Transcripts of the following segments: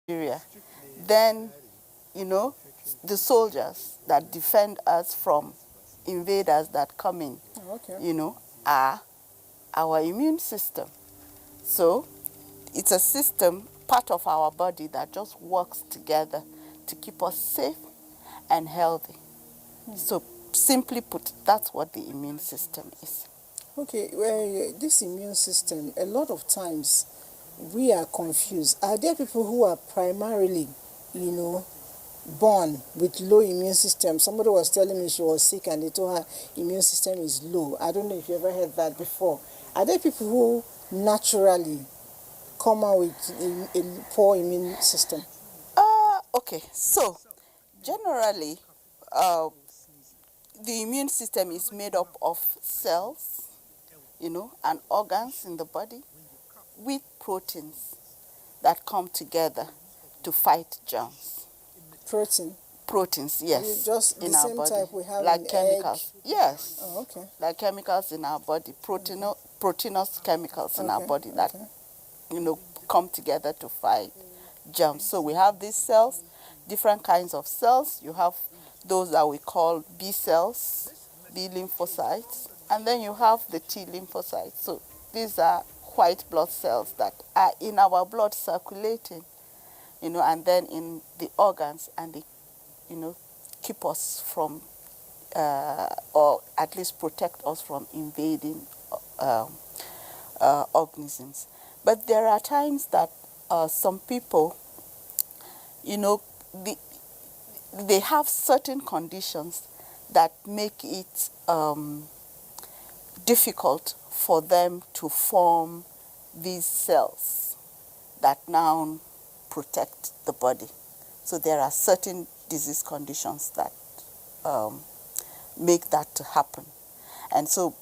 Nigeria, then, the soldiers that defend us from invaders that come in, are our immune system. So it's a system, part of our body, that just works together to keep us safe and healthy. So simply put, that's what the immune system is. Okay, well, this immune system, a lot of times we are confused. Are there people who are primarily, born with low immune system? Somebody was telling me she was sick and they told her immune system is low. I don't know if you ever heard that before. Are there people who naturally come out with a poor immune system? Okay, so generally, the immune system is made up of cells, and organs in the body with proteins that come together to fight germs. Protein? Proteins, yes. Just in the our same body. type we have Like in chemicals. egg? Yes. Oh, okay. Like chemicals in our body, proteinous chemicals in our body that, come together to fight germs. So we have these cells, different kinds of cells. You have those that we call B cells, B lymphocytes, and then you have the T lymphocytes. So these are white blood cells that are in our blood circulating, and then in the organs, and they, keep us from, or at least protect us from invading organisms. But there are times that some people, they have certain conditions that make it difficult for them to form these cells that now protect the body. So there are certain disease conditions that make that to happen. And so,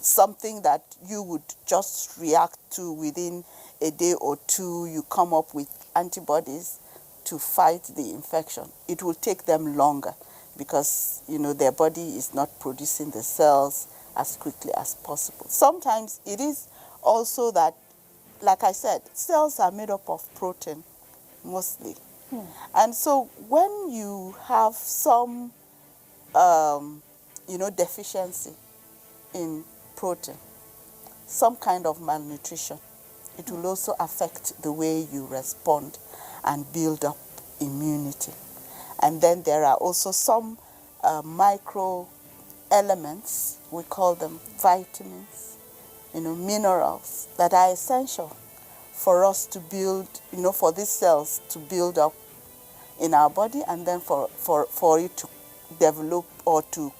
something that you would just react to within a day or two, you come up with antibodies to fight the infection. It will take them longer because, their body is not producing the cells as quickly as possible. Sometimes it is also that, like I said, cells are made up of protein mostly. And so when you have some, deficiency in protein, some kind of malnutrition, it will also affect the way you respond and build up immunity. And then there are also some micro elements, we call them vitamins, minerals, that are essential for us to build, for these cells to build up in our body, and then for it to develop or to,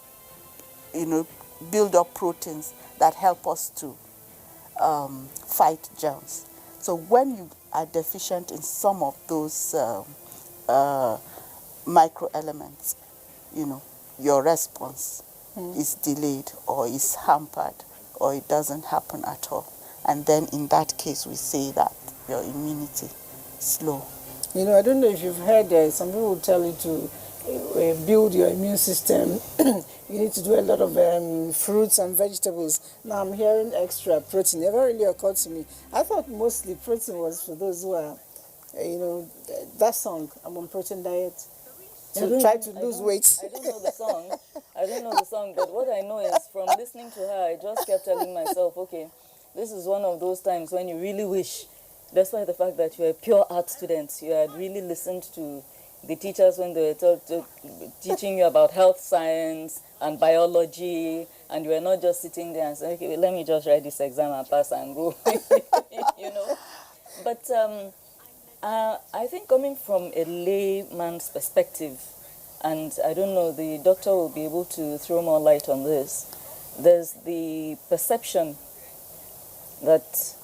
build up proteins that help us to fight germs. So when you are deficient in some of those microelements, your response is delayed or is hampered or it doesn't happen at all. And then in that case, we say that your immunity is low. I don't know if you've heard some people will tell you to build your immune system. You need to do a lot of fruits and vegetables. Now I'm hearing extra protein. Never really occurred to me. I thought mostly protein was for those who are, that song, I'm on protein diet, to try to lose weight. I don't know the song. But what I know is from listening to her, I just kept telling myself, okay, this is one of those times when you really wish, despite the fact that you're a pure art student, you had really listened to the teachers when they were teaching you about health science and biology, and you were not just sitting there and saying, okay, well, let me just write this exam and pass and go, But I think coming from a layman's perspective, and I don't know, the doctor will be able to throw more light on this, there's the perception that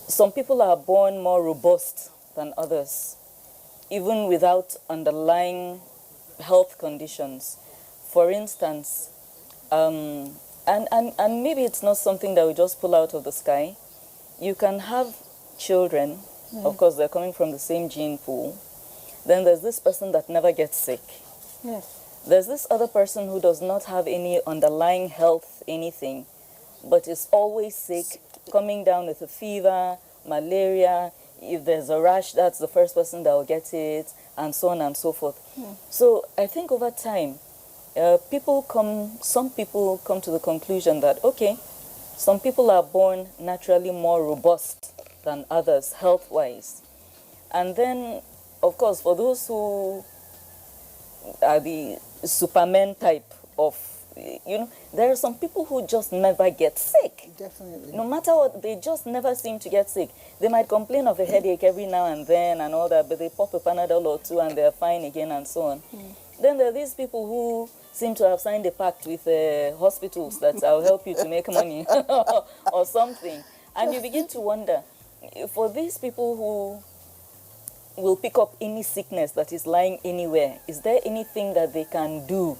some people are born more robust than others, even without underlying health conditions. For instance, and maybe it's not something that we just pull out of the sky. You can have children, of course they're coming from the same gene pool. Then there's this person that never gets sick. Yes. There's this other person who does not have any underlying health anything, but is always sick, coming down with a fever, malaria, if there's a rash, that's the first person that will get it, and so on and so forth. So I think over time, some people come to the conclusion that, okay, some people are born naturally more robust than others health-wise. And then, of course, for those who are the Superman type of, there are some people who just never get sick. Definitely. No matter what, they just never seem to get sick. They might complain of a headache every now and then and all that, but they pop a Panadol or two and they're fine again and so on. Then there are these people who seem to have signed a pact with hospitals that I'll help you to make money or something. And you begin to wonder, for these people who will pick up any sickness that is lying anywhere, is there anything that they can do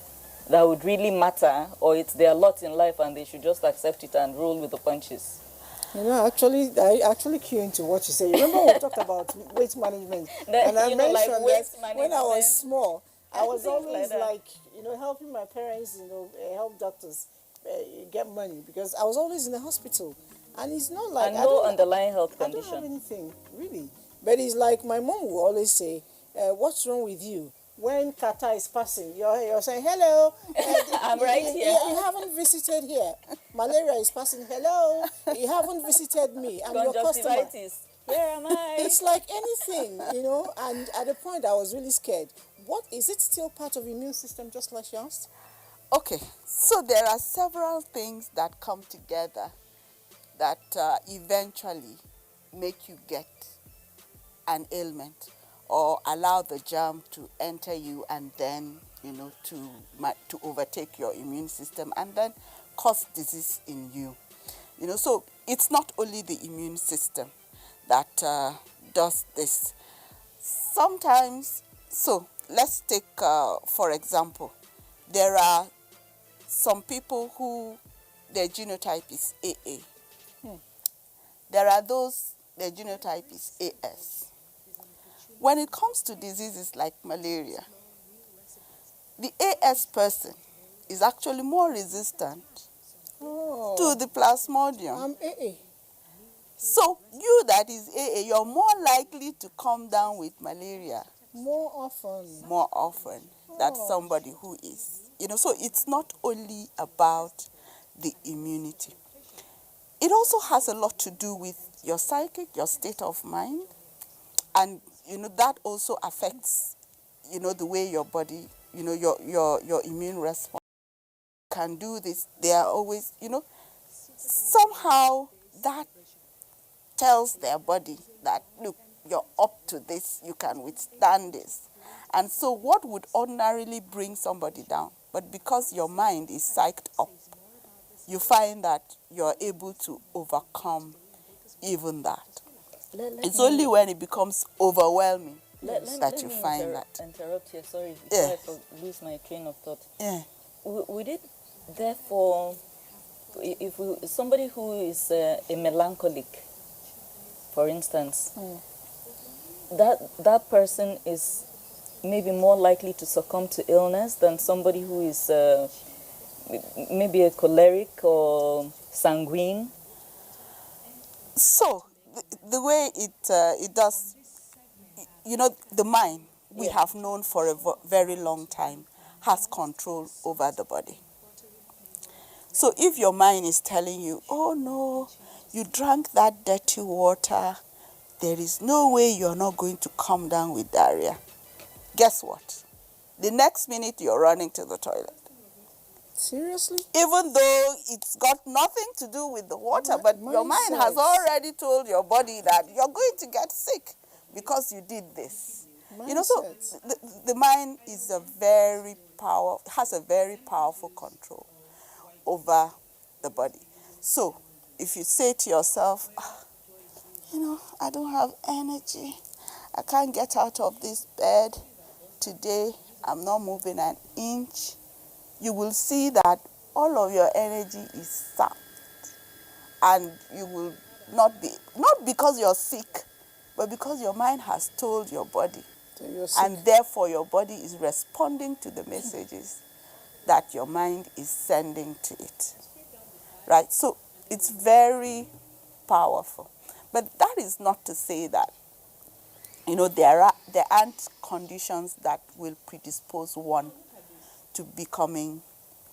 that would really matter, or it's their lot in life and they should just accept it and roll with the punches? I actually cue into what you say. Remember we talked about weight management, and I mentioned that when I was small, I was always like helping my parents, help doctors get money, because I was always in the hospital, and it's not like and no underlying health I condition. don't have anything really, but it's like my mom will always say, "What's wrong with you?" When Qatar is passing, you're saying, hello. I'm right here. You haven't visited here. Malaria is passing, hello. You haven't visited me. I'm your customer. Conjunctivitis. Where am I? It's like anything, and at the point I was really scared. Is it still part of the immune system, just like you asked? Okay, so there are several things that come together that eventually make you get an ailment or allow the germ to enter you and then, to overtake your immune system and then cause disease in you. So it's not only the immune system that does this. Sometimes, so let's take, for example, there are some people who their genotype is AA. There are those, their genotype is AS. When it comes to diseases like malaria, the AS person is actually more resistant to the Plasmodium. I'm AA. So you that is AA, you're more likely to come down with malaria more often than somebody who is. So it's not only about the immunity. It also has a lot to do with your psychic, your state of mind, and that also affects the way your body, your immune response can do this. They are always, somehow that tells their body that, look, you're up to this, you can withstand this. And so what would ordinarily bring somebody down, but because your mind is psyched up, you find that you're able to overcome even that. It's only when it becomes overwhelming that you find that. Interrupt here, sorry, before I lose my train of thought. Yeah. Would it therefore, if somebody who is a melancholic, for instance, that person is maybe more likely to succumb to illness than somebody who is maybe a choleric or sanguine? So the way it does, the mind, we have known for a very long time, has control over the body. So if your mind is telling you, oh no, you drank that dirty water, there is no way you're not going to come down with diarrhea. Guess what? The next minute you're running to the toilet. Seriously? Even though it's got nothing to do with the water, but your mind has already told your body that you're going to get sick because you did this. So the mind is has a very powerful control over the body. So if you say to yourself, I don't have energy, I can't get out of this bed today, I'm not moving an inch, you will see that all of your energy is sapped, and you will not because you're sick, but because your mind has told your body, and therefore your body is responding to the messages that your mind is sending to it. Right? So it's very powerful. But that is not to say that there aren't conditions that will predispose one to becoming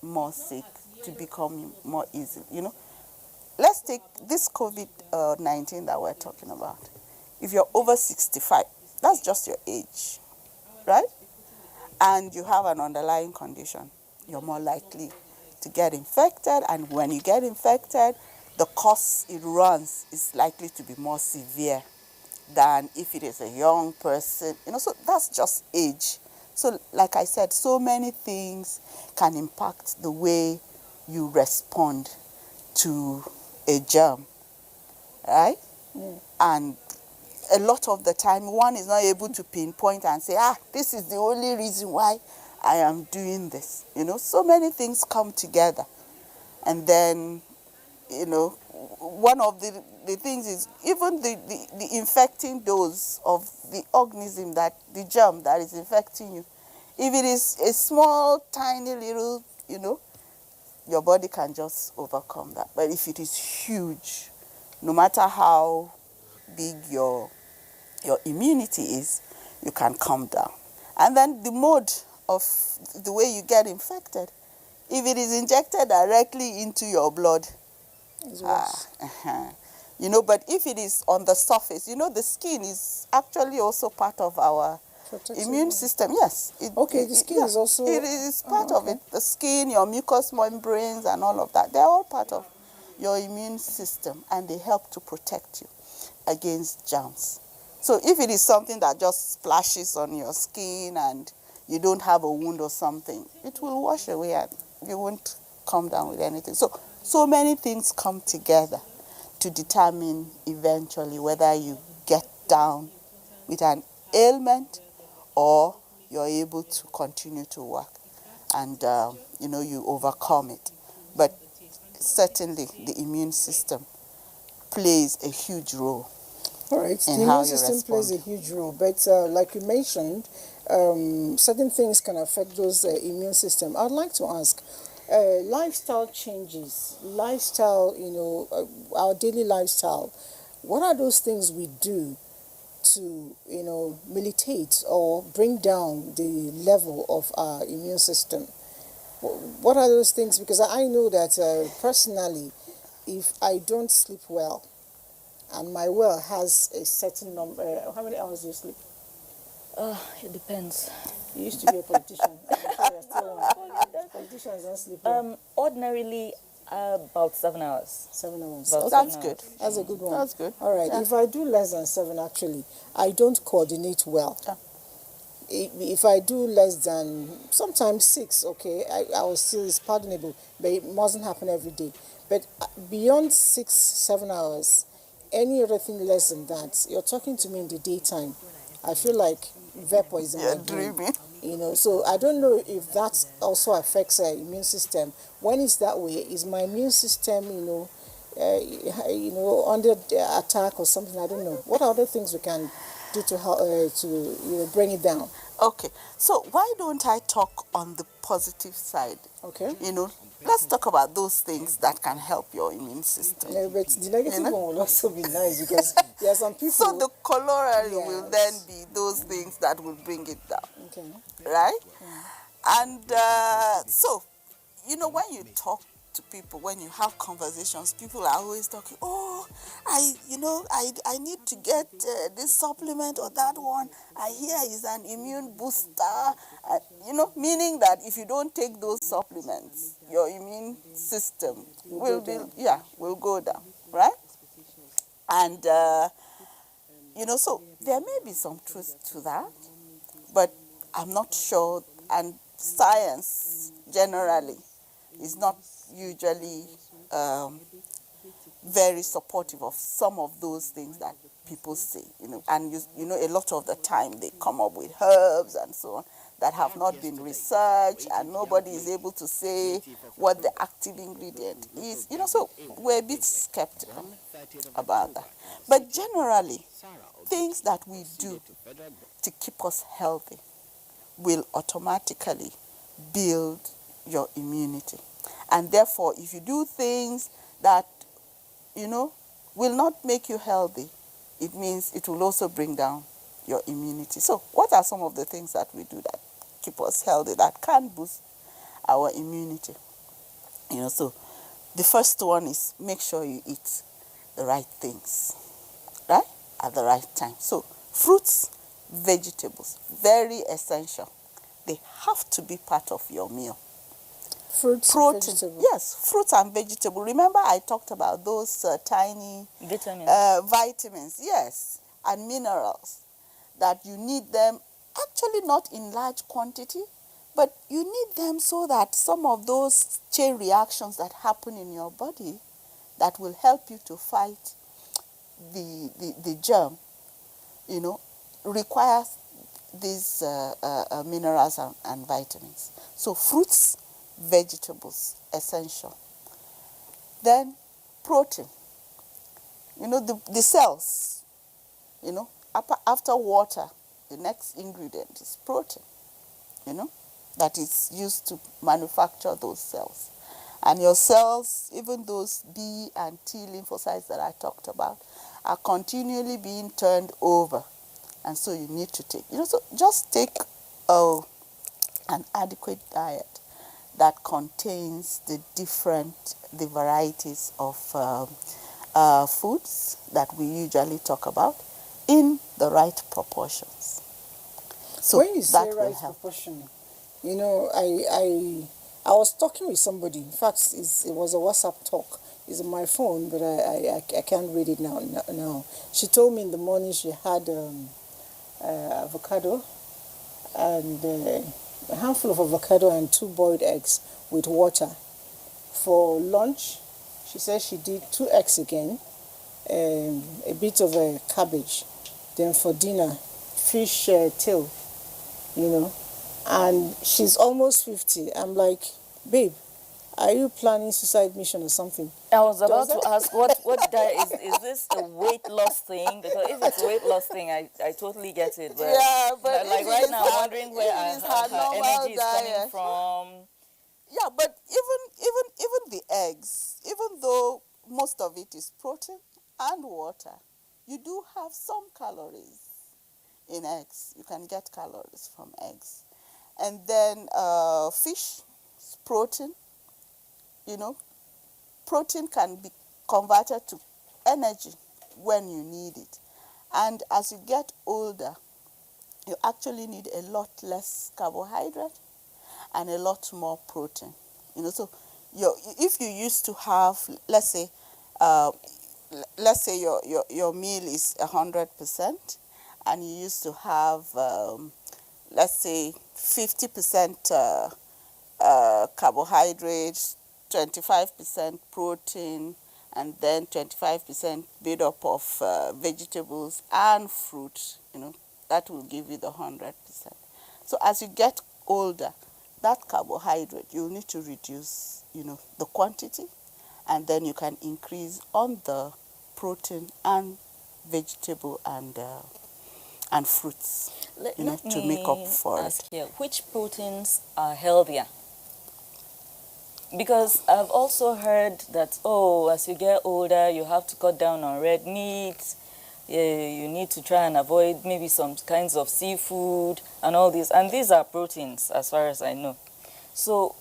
more sick, to becoming more easy. Let's take this COVID-19 that we're talking about. If you're over 65, that's just your age, right? And you have an underlying condition, you're more likely to get infected. And when you get infected, the course it runs is likely to be more severe than if it is a young person. So that's just age. So like I said, so many things can impact the way you respond to a germ, right? And a lot of the time, one is not able to pinpoint and say, this is the only reason why I am doing this. So many things come together. And then, one of the things is even the infecting dose of the organism, that the germ that is infecting you. If it is a small, tiny little, your body can just overcome that. But if it is huge, no matter how big your immunity is, you can calm down. And then the mode of the way you get infected, if it is injected directly into your blood, but if it is on the surface, the skin is actually also part of our immune system. Yes. The skin is also... It is part of it. The skin, your mucous membranes and all of that, they're all part of your immune system, and they help to protect you against germs. So if it is something that just splashes on your skin and you don't have a wound or something, it will wash away and you won't come down with anything. So many things come together to determine eventually whether you get down with an ailment or you're able to continue to work and, you overcome it. But certainly the immune system plays a huge role. All right, the immune system plays a huge role, but like you mentioned, certain things can affect those immune system. I'd like to ask, lifestyle changes, our daily lifestyle, what are those things we do to, militate or bring down the level of our immune system? What are those things? Because I know that personally, if I don't sleep well, and my well has a certain number, how many hours do you sleep? It depends. You used to be a politician. I'm sure you're still one. Politicians don't sleep well. Ordinarily, about 7 hours. 7 hours. About Okay. That's good. That's a good one. That's good. All right. Yeah. If I do less than 7, actually, I don't coordinate well. Yeah. If I do less than, sometimes 6, okay, I will still, it's pardonable, but it mustn't happen every day. But beyond 6, 7 hours, any other thing less than that, you're talking to me in the daytime, I feel like vapor is in my brain. Dreaming. So I don't know if that also affects the immune system. When it's that way, is my immune system, under the attack or something? I don't know. What are other things we can do to help to bring it down? Okay, so why don't I talk on the positive side? Okay. Let's talk about those things that can help your immune system. Yeah, but the negative one will also be nice because there are some people... So the corollary Yes. will then be those things that will bring it down, Okay. right? And so, when you talk to people, when you have conversations, people are always talking, I need to get this supplement or that one. I hear is an immune booster, meaning that if you don't take those supplements, your immune system will go down, right? And, so there may be some truth to that, but I'm not sure, and science generally is not usually very supportive of some of those things that people say, and a lot of the time they come up with herbs and so on that have not been researched, and nobody is able to say what the active ingredient is, so we're a bit skeptical about that. But generally, things that we do to keep us healthy will automatically build your immunity. And therefore, if you do things that, will not make you healthy, it means it will also bring down your immunity. So what are some of the things that we do that keep us healthy, that can boost our immunity? So the first one is make sure you eat the right things, right, at the right time. So fruits, vegetables, very essential. They have to be part of your meal. Fruits, Protein, vegetables. yes, fruits and vegetables. Remember I talked about those tiny vitamins, yes, and minerals, that you need them, actually not in large quantity, but you need them so that some of those chain reactions that happen in your body that will help you to fight the germ, requires these minerals and vitamins. So fruits, vegetables, essential. Then protein. The cells, after water, the next ingredient is protein, that is used to manufacture those cells. And your cells, even those B and T lymphocytes that I talked about, are continually being turned over. And so you need to take, so just take an adequate diet that contains the varieties of foods that we usually talk about in the right proportions. So when you say that right will help. proportion, I was talking with somebody. In fact, it was a WhatsApp talk. It's on my phone, but I can't read it now. She told me in the morning she had avocado and a handful of avocado and 2 boiled eggs with water. For lunch, she said she did 2 eggs again, a bit of a cabbage. Then for dinner, fish tail, and she's almost 50. I'm like, babe, are you planning suicide mission or something? I was about to ask what diet is this a weight loss thing? Because if it's a weight loss thing, I totally get it. But Yeah, but like right now, I'm wondering where her energy is coming from. Yeah, but even the eggs, even though most of it is protein and water, you do have some calories in eggs. You can get calories from eggs. And then fish, protein, protein can be converted to energy when you need it. And as you get older, you actually need a lot less carbohydrate and a lot more protein. So if you used to have, let's say your meal is 100%, and you used to have, let's say 50% carbohydrates, 25% protein, and then 25% made up of vegetables and fruit, that will give you the 100%. So as you get older, that carbohydrate, you'll need to reduce, the quantity, and then you can increase on the protein and vegetable and fruits, Let to make up for ask it. here, which proteins are healthier? Because I've also heard that, as you get older, you have to cut down on red meat. You need to try and avoid maybe some kinds of seafood and all this. And these are proteins, as far as I know. So,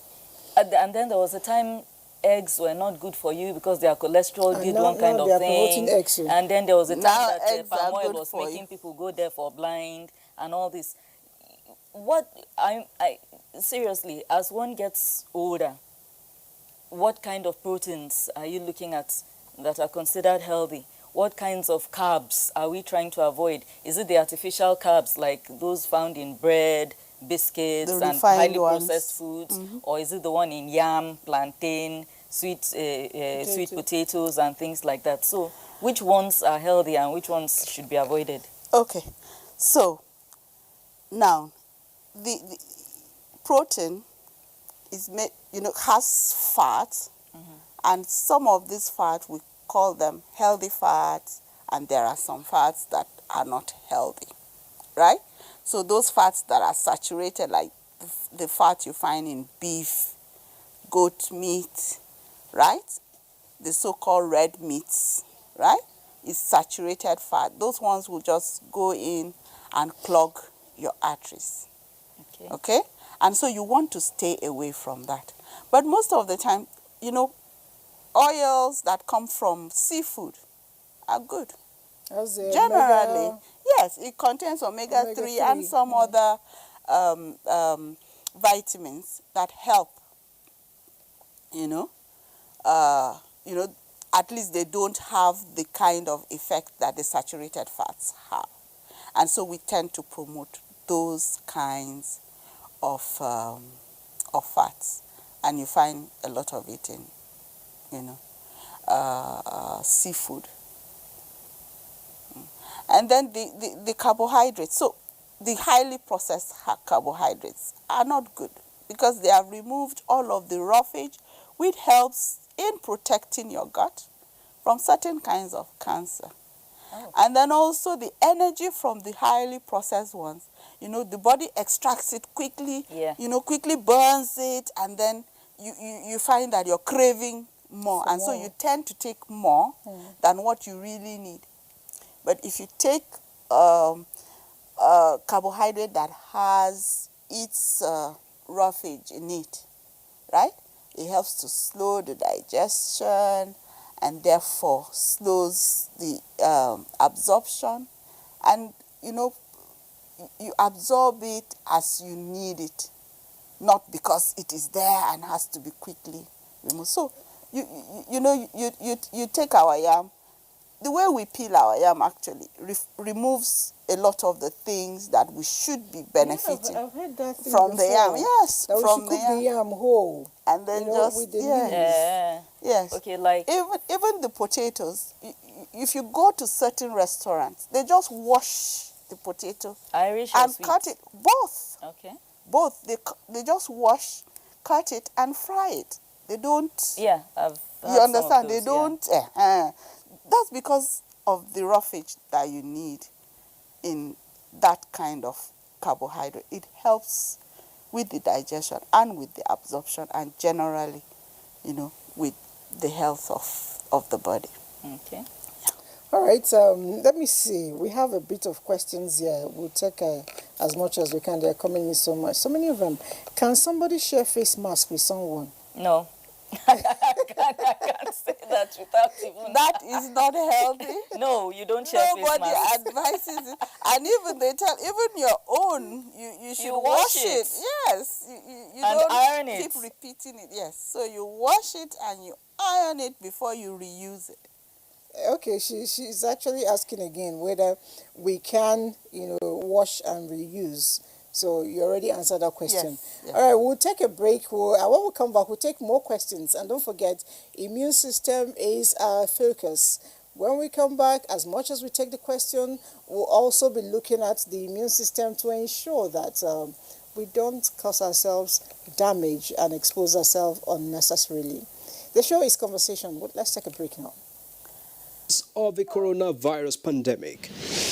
and then there was a time eggs were not good for you because their cholesterol did one kind of thing. And then there was a time that palm oil was making people go there for blind and all this. Seriously, as one gets older, what kind of proteins are you looking at that are considered healthy? What kinds of carbs are we trying to avoid? Is it the artificial carbs like those found in bread, biscuits, and highly processed foods? Mm-hmm. Or is it the one in yam, plantain, sweet potatoes and things like that? So which ones are healthy and which ones should be avoided? Okay, so now the protein is made, has fat, mm-hmm. and some of these fat we call them healthy fats, and there are some fats that are not healthy, right? So those fats that are saturated, like the fat you find in beef, goat meat, right? The so-called red meats, right? Is saturated fat. Those ones will just go in and clog your arteries. Okay. Okay? And so you want to stay away from that. But most of the time, you know, oils that come from seafood are good. As the Generally, omega- yes, it contains omega-3 and some other vitamins that help, you know, at least they don't have the kind of effect that the saturated fats have. And so we tend to promote those kinds of fats. And you find a lot of it in, you know, seafood. And then the carbohydrates. So the highly processed carbohydrates are not good because they have removed all of the roughage, which helps in protecting your gut from certain kinds of cancer. Oh. And then also the energy from the highly processed ones, you know, the body extracts it quickly, Yeah. you know, quickly burns it, and then you find that you're craving more. And so you tend to take more than what you really need. But if you take carbohydrate that has its roughage in it, right? It helps to slow the digestion and therefore slows the absorption. And, you know, you absorb it as you need it, not because it is there and has to be quickly removed. So, you take our yam. The way we peel our yam actually removes a lot of the things that we should be benefiting I've heard that thing from the yam. before. Yes, That we from should the cook the yam. yam whole. And then you know, just with the yes, Yeah. yes. Okay, like Even the potatoes. If you go to certain restaurants, they just wash the potato Irish or and sweet? cut it. Both. Okay. Both. They just wash, cut it, and fry it. They don't. Yeah, I've You had some of understand? They those, yeah. don't. That's because of the roughage that you need in that kind of carbohydrate. It helps with the digestion and with the absorption and generally, you know, with the health of the body. Okay. All right, let me see. We have a bit of questions here. We'll take as much as we can. They're coming in so much. So many of them. Can somebody share face mask with someone? No. I can't say that without even... That is not healthy. No, you don't share face Nobody masks. advises it. And even they tell, even your own, you should You wash wash it. it. Yes. You And don't iron it. keep repeating it. Yes. So you wash it and you iron it before you reuse it. Okay, she's actually asking again whether we can, wash and reuse. So you already answered that question. Yes. All right, we'll take a break. When we come back, we'll take more questions. And don't forget, immune system is our focus. When we come back, as much as we take the question, we'll also be looking at the immune system to ensure that we don't cause ourselves damage and expose ourselves unnecessarily. The show is Conversation, but let's take a break now. Of the coronavirus pandemic,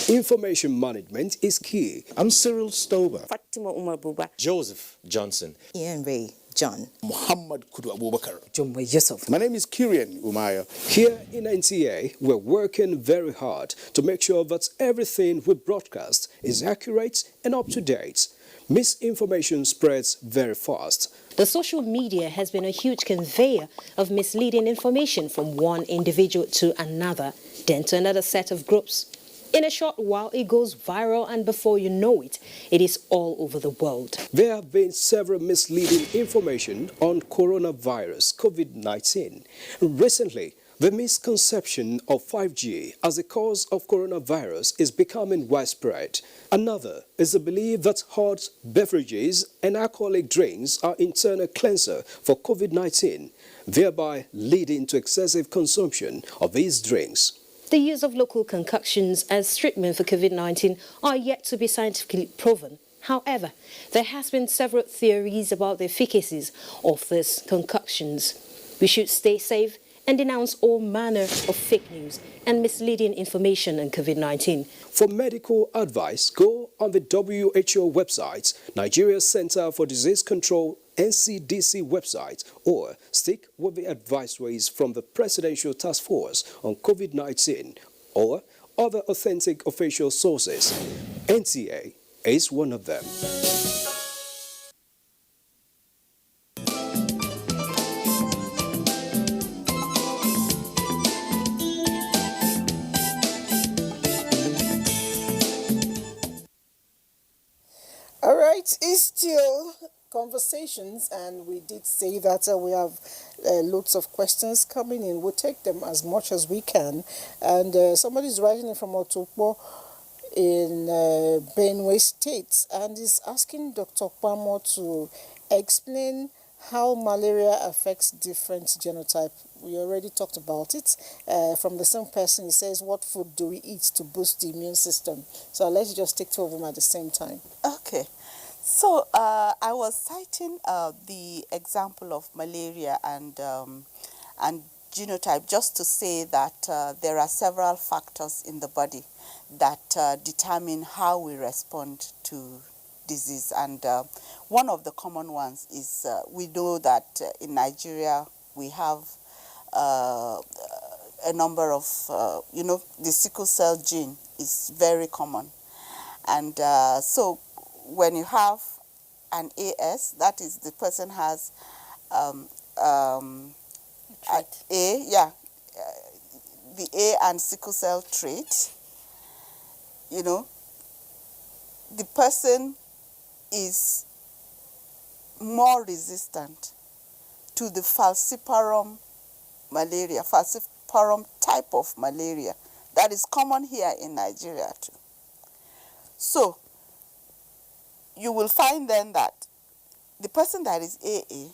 information management is key. I'm Cyril Stober. Fatima Umar Buba. Joseph Johnson. Ian Ray John. Muhammad Kudu Abubakar. Jumbo Yusuf. My name is Kirian Umaya. Here in NTA, we're working very hard to make sure that everything we broadcast is accurate and up to date. Misinformation spreads very fast. The social media has been a huge conveyor of misleading information from one individual to another, then to another set of groups. In a short while, it goes viral, and before you know it, it is all over the world. There have been several misleading information on coronavirus COVID-19. Recently, the misconception of 5G as a cause of coronavirus is becoming widespread. Another is the belief that hot beverages and alcoholic drinks are internal cleanser for COVID-19, thereby leading to excessive consumption of these drinks. The use of local concoctions as treatment for COVID-19 are yet to be scientifically proven. However, there has been several theories about the efficacies of these concoctions. We should stay safe and denounce all manner of fake news and misleading information on COVID-19. For medical advice, go on the WHO website, Nigeria Center for Disease Control, NCDC website, or stick with the advisories from the Presidential Task Force on COVID-19 or other authentic official sources. NCA is one of them. All right, it's still conversations, and we did say that we have loads of questions coming in. We'll take them as much as we can. And somebody's writing in from Otokpo in Benue State and is asking Dr. Pamo to explain how malaria affects different genotype. We already talked about it. From the same person, he says, what food do we eat to boost the immune system? So let's just take two of them at the same time. Okay. So I was citing the example of malaria and genotype just to say that there are several factors in the body that determine how we respond to disease. And one of the common ones is we know that in Nigeria we have a number of, the sickle cell gene is very common. And so when you have an AS, that is the person has the A and sickle cell trait, the person is more resistant to the falciparum malaria, falciparum type of malaria that is common here in Nigeria too. So you will find then that the person that is AA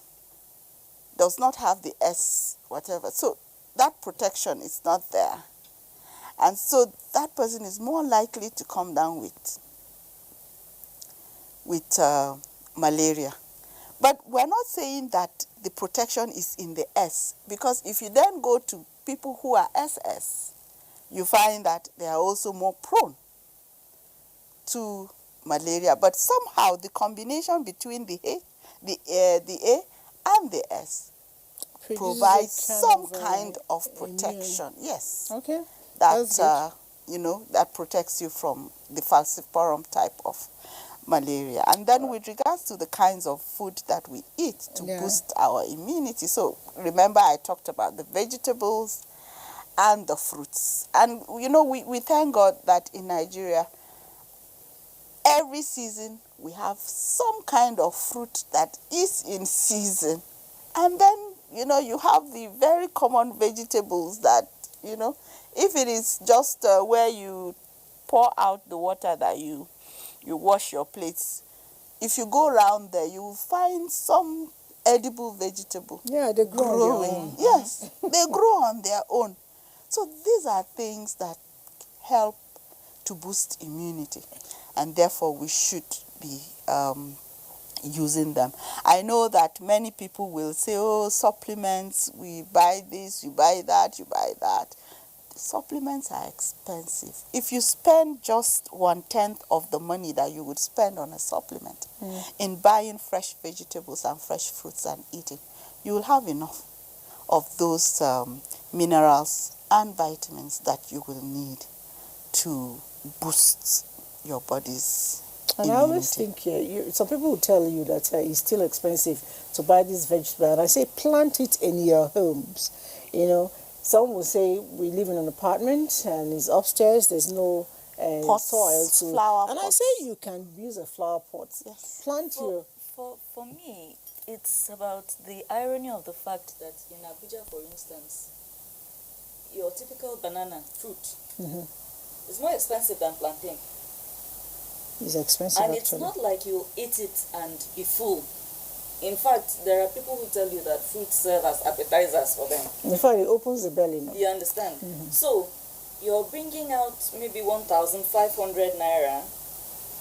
does not have the S whatever. So that protection is not there. And so that person is more likely to come down with malaria. But we're not saying that the protection is in the S, because if you then go to people who are SS, you find that they are also more prone to malaria. But somehow the combination between the A and the S provides some kind of protection. Immune. Yes. Okay. That that protects you from the falciparum type of malaria. And then with regards to the kinds of food that we eat to boost our immunity, so remember I talked about the vegetables and the fruits. And we thank God that in Nigeria every season we have some kind of fruit that is in season. And then you have the very common vegetables that if it is just where you pour out the water that you wash your plates, if you go around there, you will find some edible vegetable. Yeah, they grow on their own. Yes, they grow on their own. So these are things that help to boost immunity, and therefore we should be using them. I know that many people will say, oh, supplements, we buy this, you buy that, you buy that. Supplements are expensive. If you spend just 1/10 of the money that you would spend on a supplement in buying fresh vegetables and fresh fruits and eating, you will have enough of those minerals and vitamins that you will need to boost your body's And I always think some people will tell you that it's still expensive to buy this vegetable, and I say plant it in your homes. Some will say we live in an apartment and it's upstairs, there's no soil to flower and pots. I say you can use a flower pot. Yes. Plant your For me, it's about the irony of the fact that in Abuja, for instance, your typical banana fruit is more expensive than plantain. It's expensive And actually. it's not like you eat it and be full. In fact, there are people who tell you that fruits serve as appetizers for them. In fact, it opens the belly now. You understand? So, you're bringing out maybe 1,500 naira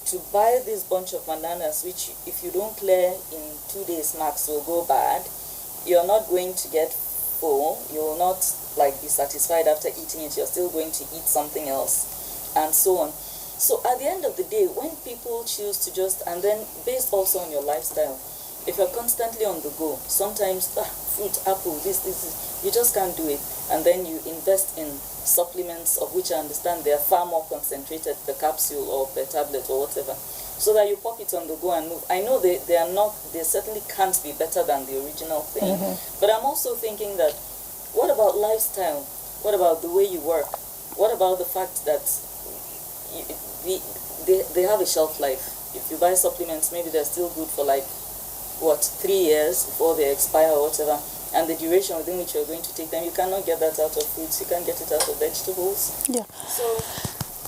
to buy this bunch of bananas, which if you don't clear in 2 days max will go bad. You're not going to get full. You will not be satisfied after eating it. You're still going to eat something else, and so on. So at the end of the day, when people choose to and then based also on your lifestyle, if you're constantly on the go, sometimes fruit, apple, this, you just can't do it. And then you invest in supplements, of which I understand they are far more concentrated per capsule or per tablet or whatever, so that you pop it on the go and move. I know they certainly can't be better than the original thing, but I'm also thinking that, what about lifestyle? What about the way you work? What about the fact that they have a shelf life? If you buy supplements, maybe they're still good for like, 3 years before they expire or whatever, and the duration within which you're going to take them, you cannot get that out of fruits, you can't get it out of vegetables. Yeah. So,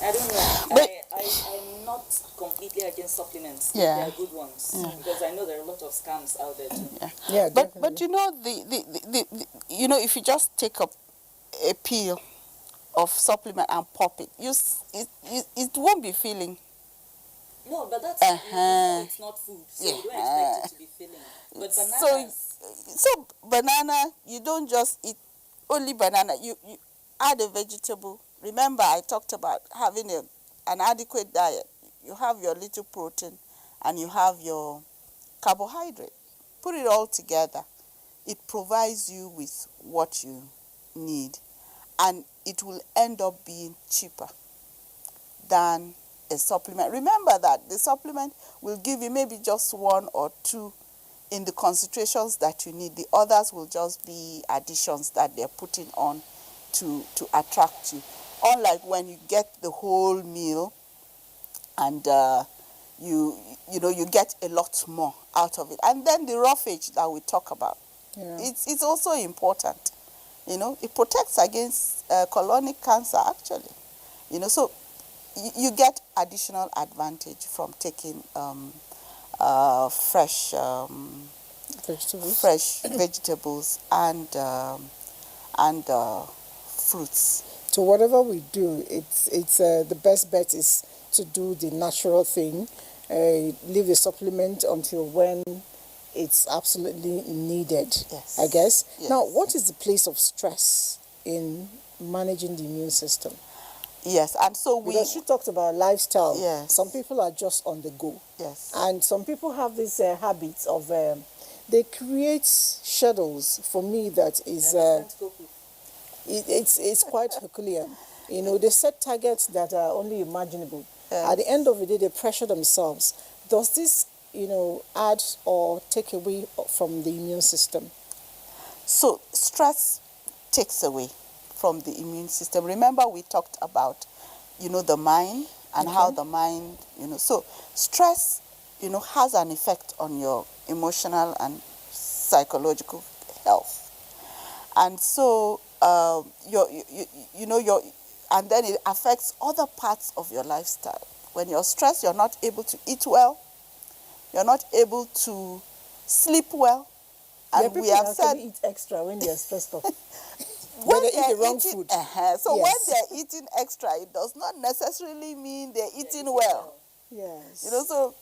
I don't know. But- I'm not completely against supplements. Yeah. They are good ones, because I know there are a lot of scams out there too. Yeah, But definitely. you know the you know, if you just take up a pill of supplement and pop it, it won't be filling. No, but that's it's not food, so you don't expect it to be filling. But bananas, So banana, you don't just eat only banana. You add a vegetable. Remember, I talked about having an adequate diet. You have your little protein, and you have your carbohydrate. Put it all together. It provides you with what you need, and it will end up being cheaper than a supplement. Remember that the supplement will give you maybe just 1 or 2 in the concentrations that you need. The others will just be additions that they're putting on to attract you. Unlike when you get the whole meal and you get a lot more out of it. And then the roughage that we talk about, it's also important. It protects against colonic cancer actually. So you get additional advantage from taking fresh vegetables and fruits. So whatever we do, it's the best bet is to do the natural thing, leave the supplement until when it's absolutely needed. Yes. I guess. Yes. Now, what is the place of stress in managing the immune system? Yes, and so Because she talked about lifestyle. Yes. Some people are just on the go. Yes. And some people have this habit of, they create schedules for me that is, it's quite Herculean. They set targets that are only imaginable. Yeah. At the end of the day, they pressure themselves. Does this, add or take away from the immune system? So stress takes away from the immune system. Remember we talked about, the mind and how the mind, so stress, has an effect on your emotional and psychological health. And so, and then it affects other parts of your lifestyle. When you're stressed, you're not able to eat well, you're not able to sleep well. And people we have actually said eat extra when they're stressed out. when they eat the wrong eating, food. So Yes. when they're eating extra, it does not necessarily mean they're eating well. Yes. So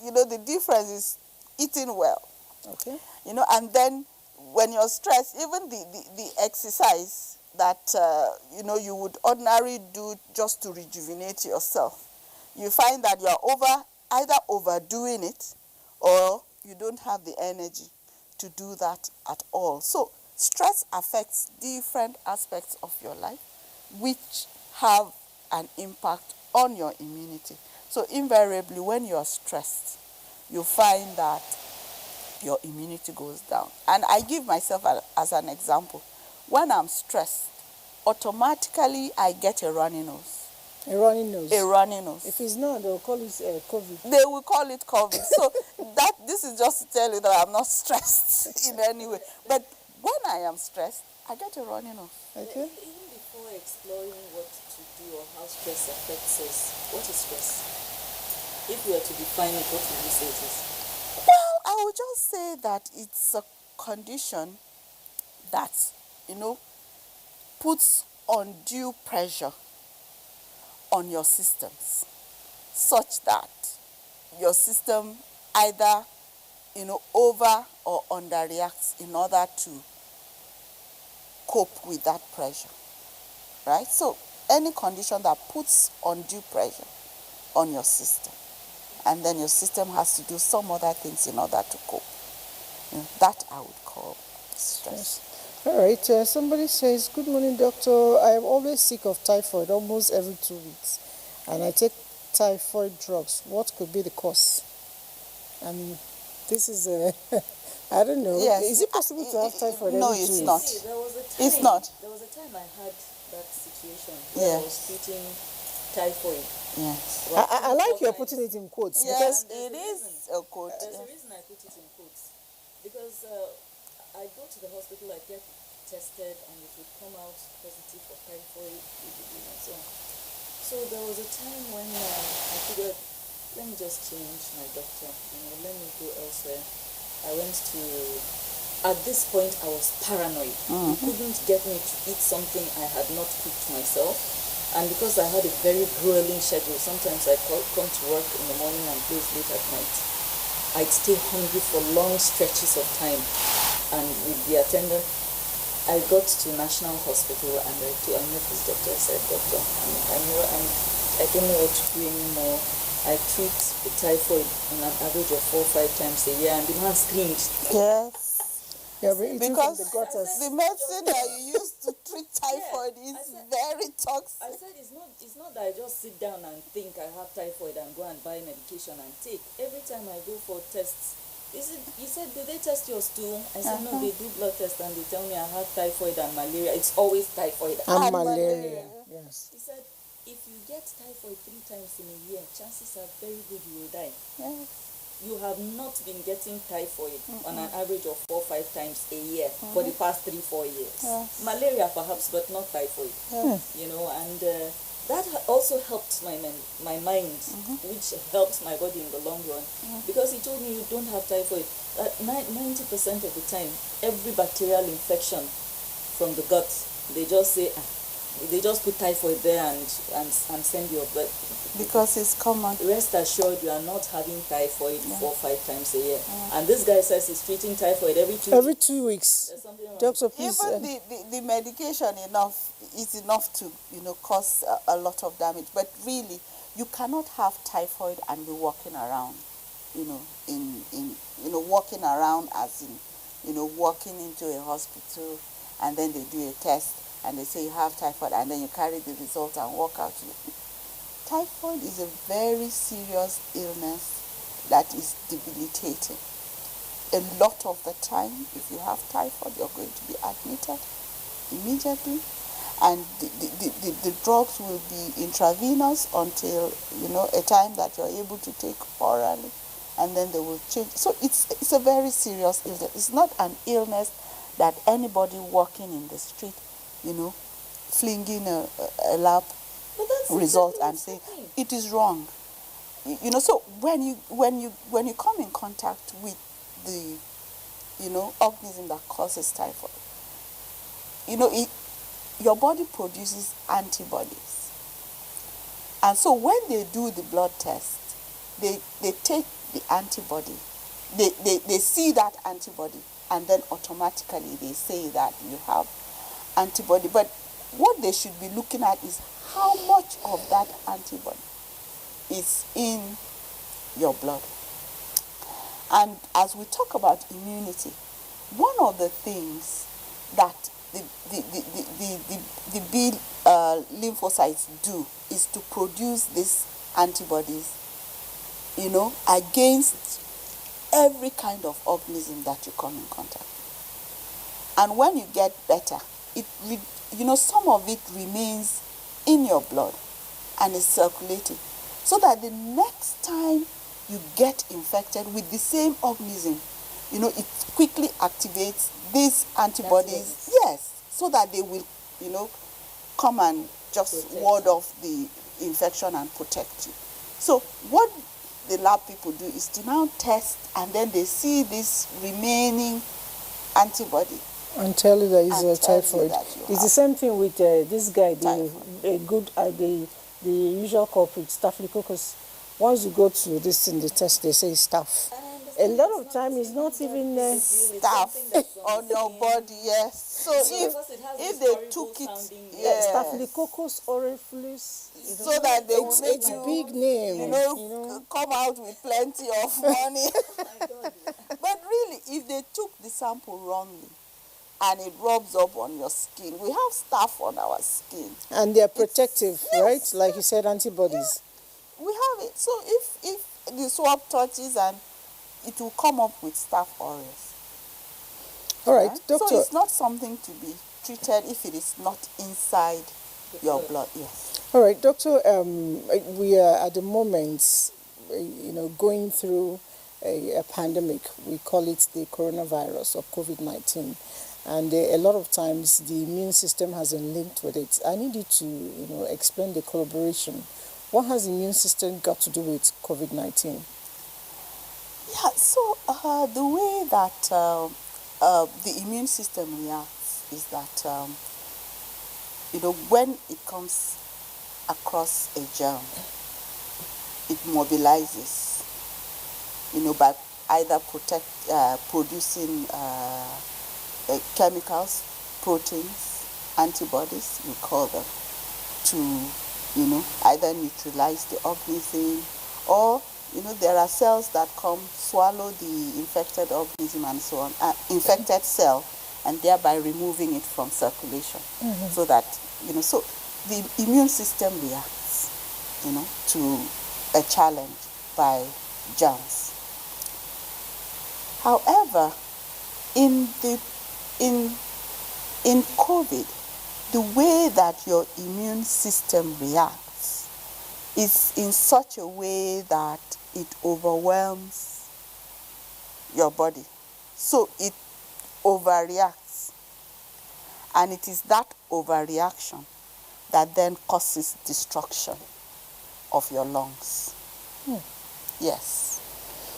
the difference is eating well. Okay. And then when you're stressed, even the exercise that you would ordinarily do just to rejuvenate yourself, you find that you're either overdoing it or you don't have the energy to do that at all. So stress affects different aspects of your life which have an impact on your immunity. So invariably when you're stressed, you find that your immunity goes down. And I give myself as an example. When I'm stressed, automatically I get a runny nose. A runny nose. A runny nose. If it's not, they'll call it COVID. They will call it COVID. So this is just to tell you that I'm not stressed in any way. But when I am stressed, I get a runny nose. Okay. Even before exploring what to do or how stress affects us, what is stress? If we were to define it, what would you say it is? Well, I would just say that it's a condition that, puts undue pressure on your systems such that your system either, over or underreacts in order to cope with that pressure, right? So any condition that puts undue pressure on your system, and then your system has to do some other things in order to cope. That I would call stress. All right, somebody says, good morning, doctor. I am always sick of typhoid almost every 2 weeks, and I take typhoid drugs. What could be the cause? And this is a, I don't know. Yes. Is it possible to have typhoid No, every 2 it's weeks? not. See, there was a time, It's not. There was a time I had that situation where I Yeah. was treating typhoid. Yes. I like you're putting it in quotes Yes, because it is a quote. There's a reason I put it in quotes. Because I go to the hospital, I get tested, and it would come out positive for typhoid, and so on. So there was a time when I figured, let me just change my doctor, let me go elsewhere. I went to, at this point I was paranoid. You couldn't get me to eat something I had not cooked myself. And because I had a very grueling schedule, sometimes I come to work in the morning and close late at night. I'd stay hungry for long stretches of time. And with the attendant, I got to National Hospital and I met this doctor. I said, doctor, I don't know what to do anymore. I treat the typhoid on an average of 4 or 5 times a year. And the man screamed. Yes. you're eating from Because the gutters. the medicine that you use to treat typhoid is very I toxic. said it's not that I just sit down and think I have typhoid and go and buy medication and take. Every time I go for tests, he said, do they test your stool? I said, no, they do blood tests and they tell me I have typhoid and malaria. It's always typhoid. And malaria. malaria. Yes. He said, if you get typhoid 3 times in a year, chances are very good you will die. Yes. You have not been getting typhoid on an average of 4 or 5 times a year for the past 3-4 years. Yes. Malaria perhaps, but not typhoid. Yes. And that also helped my mind, which helped my body in the long run, because he told me you don't have typhoid. 90% of the time, every bacterial infection from the gut, they just say, they just put typhoid there and send you up. But Because it's common. rest assured, you are not having typhoid 4 or 5 times a year. And this guy says he's treating typhoid every 2 Every weeks. 2 weeks. There's something wrong. Doctor, please. Even the medication is enough to cause a lot of damage. But really, you cannot have typhoid and be walking around, walking around as in, walking into a hospital and then they do a test and they say you have typhoid and then you carry the result and walk out. Typhoid is a very serious illness that is debilitating. A lot of the time, if you have typhoid, you're going to be admitted immediately, and the drugs will be intravenous until a time that you're able to take orally, and then they will change. So it's a very serious illness. It's not an illness that anybody walking in the street, flinging a lab But that's result exactly and what's say happening. it is wrong. So when you come in contact with the organism that causes typhoid, your body produces antibodies, and so when they do the blood test, they take the antibody, they see that antibody, and then automatically they say that you have antibody. But what they should be looking at is how much of that antibody is in your blood. And as we talk about immunity, one of the things that the B lymphocytes do is to produce these antibodies, against every kind of organism that you come in contact with. And when you get better, some of it remains in your blood and is circulating, so that the next time you get infected with the same organism, it quickly activates these antibodies. Yes, so that they will, come and just ward off the infection and protect you. So what the lab people do is to now test, and then they see this remaining antibody. And tell you that it's And a tell you typhoid. that you It's the have same thing with this guy, typhoid. the usual culprit, Staphylococcus. Once you go to this in the test, they say it's staph. A lot of time it's not even Stuff on your body, yes. So if they took it, yes, Staphylococcus aureolus. so that they will It's make a you, big name. come out with plenty of money. But really, if they took the sample wrongly, and it rubs up on your skin. We have stuff on our skin. And they're protective, Yes, right? Like you said, antibodies. We have it. So if the swab touches, and it will come up with staph aureus. All right, Right? doctor. So it's not something to be treated if it is not inside your blood. Yes. All right, doctor. We are at the moment, going through a pandemic. We call it the coronavirus or COVID-19, and a lot of times the immune system has been linked with it. I need you to, explain the collaboration. What has the immune system got to do with COVID-19? Yeah. So the way that the immune system reacts is that when it comes across a germ, it mobilizes, by either producing chemicals, proteins, antibodies, we call them, to, either neutralize the organism, or, there are cells that come, swallow the infected organism and so on, infected cell, and thereby removing it from circulation. So that, so the immune system reacts, to a challenge by germs. However, in COVID, the way that your immune system reacts is in such a way that it overwhelms your body. So it overreacts. And it is that overreaction that then causes destruction of your lungs. Yes.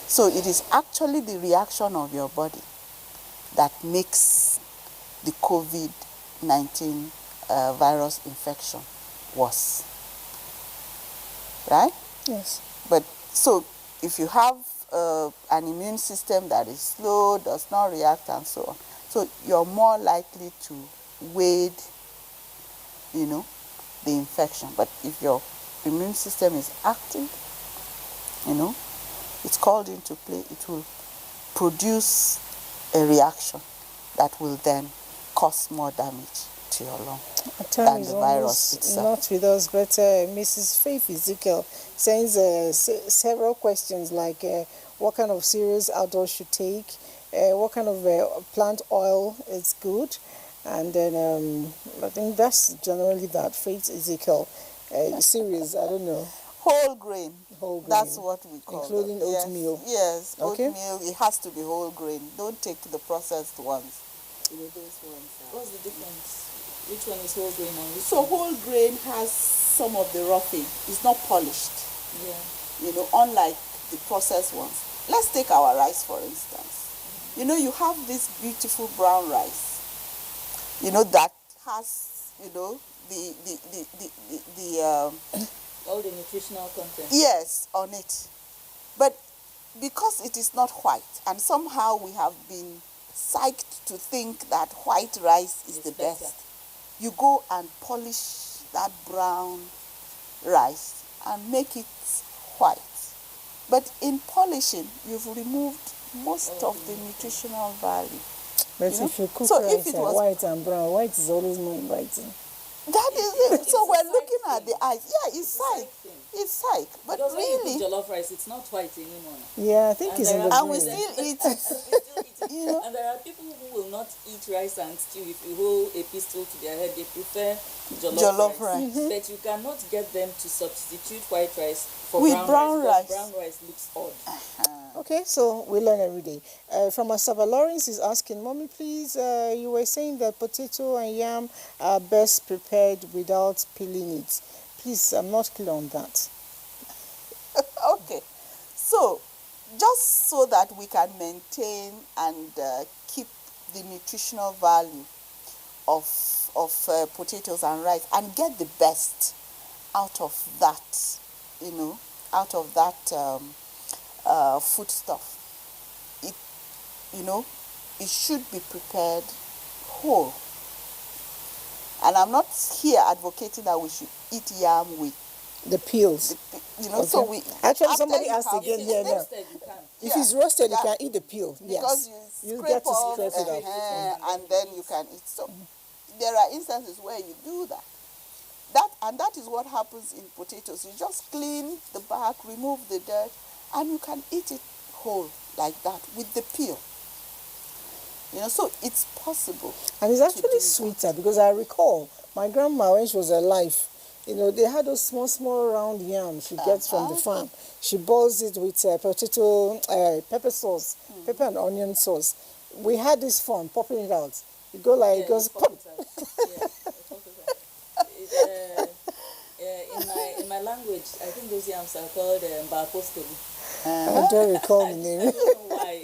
So it is actually the reaction of your body that makes the COVID-19 virus infection worse. Right? Yes. But so if you have an immune system that is slow, does not react, and so on, so you're more likely to wade, the infection. But if your immune system is active, it's called into play, it will produce a reaction that will then cause more damage to your lung Time than is the virus almost itself. not with us, but Mrs. Faith Ezekiel sends several questions like what kind of cereals outdoors should take, what kind of plant oil is good, and then I think that's generally that. Faith Ezekiel, cereals, I don't know. Whole grain. Whole grain. That's what we call Including them. oatmeal. Yes, Okay. oatmeal. It has to be whole grain. Don't take the processed ones. Those ones are. What's the difference? Which one is whole grain and which So one? whole grain has some of the roughing. It's not polished. Yeah. Unlike the processed ones. Let's take our rice, for instance. You have this beautiful brown rice. That has, All the nutritional content. yes, on it. But because it is not white, and somehow we have been psyched to think that white rice is It's the better. best, you go and polish that brown rice and make it white. But in polishing, you've removed most of the nutritional value. But You if know? you cook So rice if it was- white and brown, white is always more inviting. That is it. So It's we're a looking sight at the thing. eyes. Yeah, it's It's a sight sight. thing. It's sight. But Because when you really, cook jollof rice, it's not white anymore. Yeah, I think And it's in there the are- and we brain. still eat. We still eat it. You know? And there are people who will not eat rice and stew. If you hold a pistol to their head, they prefer Jollof rice. But you cannot get them to substitute white rice for With brown, brown rice. rice. Because brown rice looks odd. Okay, so we learn every day. From Asaba Lawrence is asking, Mommy, please, you were saying that potato and yam are best prepared without peeling it. Please, I'm not clear on that. Okay. So, just so that we can maintain and keep the nutritional value of potatoes and rice and get the best out of that, out of that food stuff, it should be prepared whole. And I'm not here advocating that we should eat yam with, The peels. so Okay. we Actually, after somebody you asked have again If here it's now. roasted, you can. If it's roasted, you Yeah. can eat the peel. Because Yes. You scrape get to off, scrape it off. and then you can eat. So there are instances where you do that. That is what happens in potatoes. You just clean the bark, remove the dirt, and you can eat it whole like that with the peel. You know, so it's possible. And it's to actually do sweeter because I recall my grandma when she was alive, you know, they had those small round yams she gets from the farm. She boils it with potato, pepper sauce, pepper and onion sauce. We had this fun, popping it out. You go like, it goes pop. In my language, I think those yams are called Bapostobu. I don't recall the name. I don't know why.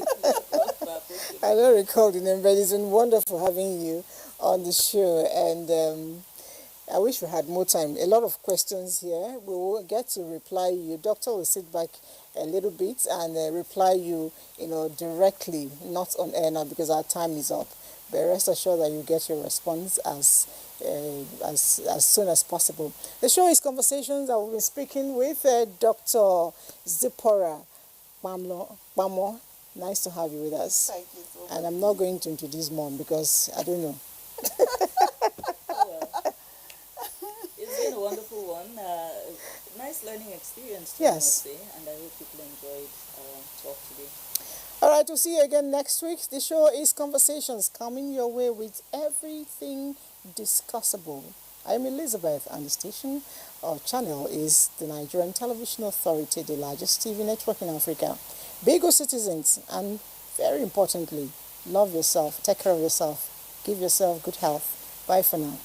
I don't recall the name, but it's been wonderful having you on the show. And I wish we had more time. A lot of questions here. We will get to reply you. Doctor will sit back a little bit and reply you, directly, not on air now because our time is up. But rest assured that you get your response as soon as possible. The show is Conversations. I will be speaking with Dr. Zipporah Bamo. Nice to have you with us. Thank you so much. And I'm not going to introduce Mom because I don't know. It's been a wonderful one. Nice learning experience too, Yes. I must say, and I hope people enjoyed talk today. All right, we'll see you again next week. The show is Conversations, coming your way with everything discussable. I'm Elizabeth, and the station or channel is the Nigerian Television Authority, the largest TV network in Africa. Be good citizens, and very importantly, love yourself, take care of yourself, give yourself good health. Bye for now.